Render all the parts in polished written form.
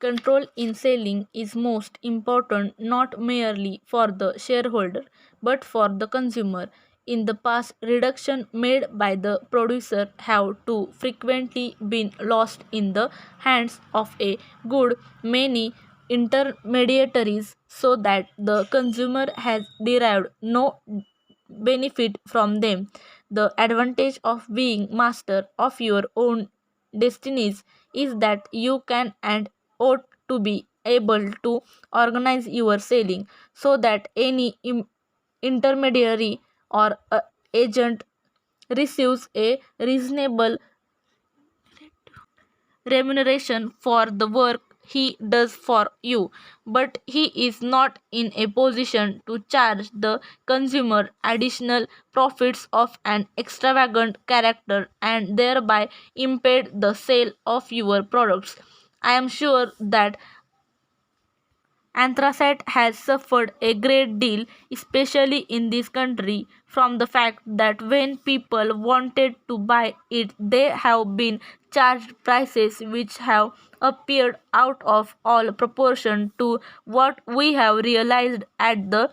Control in selling is most important not merely for the shareholder but for the consumer. In the past, reduction made by the producer have too frequently been lost in the hands of a good many intermediaries so that the consumer has derived no benefit from them. The advantage of being master of your own destinies is that you can and ought to be able to organize your selling so that any intermediary or agent receives a reasonable remuneration for the work he does for you, but he is not in a position to charge the consumer additional profits of an extravagant character and thereby impede the sale of your products. I am sure that anthracite has suffered a great deal, especially in this country, from the fact that when people wanted to buy it, they have been charged prices which have appeared out of all proportion to what we have realized at the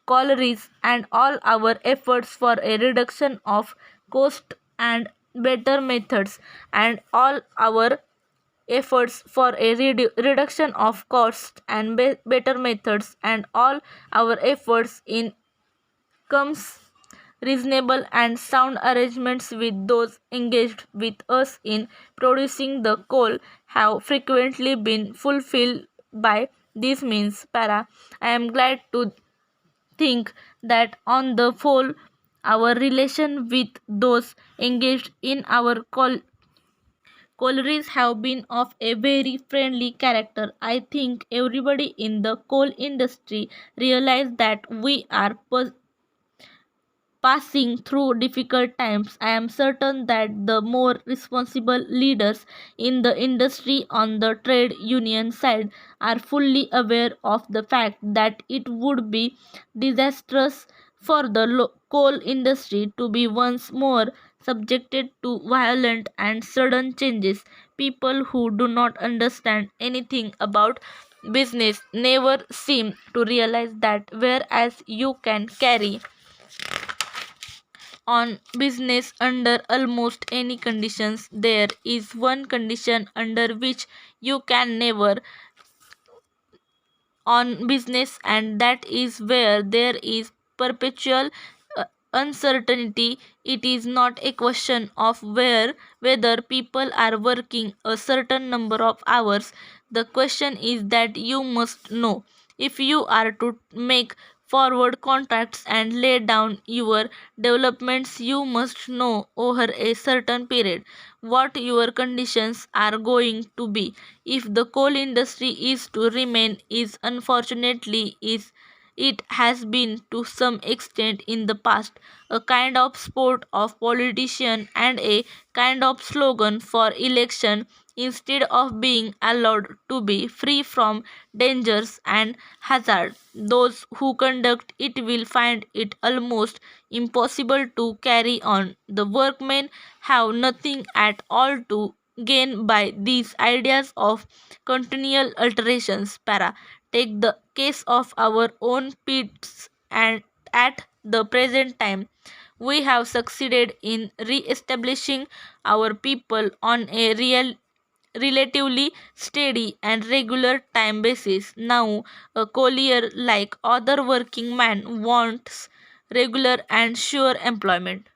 collieries, and all our efforts for a reduction of cost and better methods, and all our efforts for a reduction of costs and better methods, and all our efforts in comes reasonable and sound arrangements with those engaged with us in producing the coal have frequently been fulfilled by these means. I am glad to think that on the whole our relation with those engaged in our collieries have been of a very friendly character. I think everybody in the coal industry realizes that we are passing through difficult times. I am certain that the more responsible leaders in the industry on the trade union side are fully aware of the fact that it would be disastrous for the coal industry to be once more subjected to violent and sudden changes. People who do not understand anything about business never seem to realize that whereas you can carry on business under almost any conditions, there is one condition under which you can never on business, and that is where there is perpetual uh, uncertainty. It is not a question of whether people are working a certain number of hours. The question is that you must know if you are to make forward contracts and lay down your developments. You must know over a certain period what your conditions are going to be. If the coal industry is to remain is unfortunately is it has been to some extent in the past a kind of sport of politician and a kind of slogan for election instead of being allowed to be free from dangers and hazard. Those who conduct it will find it almost impossible to carry on. The workmen have nothing at all to gain by these ideas of continual alterations. Take the case of our own pits, and at the present time we have succeeded in re-establishing our people on a relatively steady and regular time basis. Now a collier like other working man wants regular and sure employment.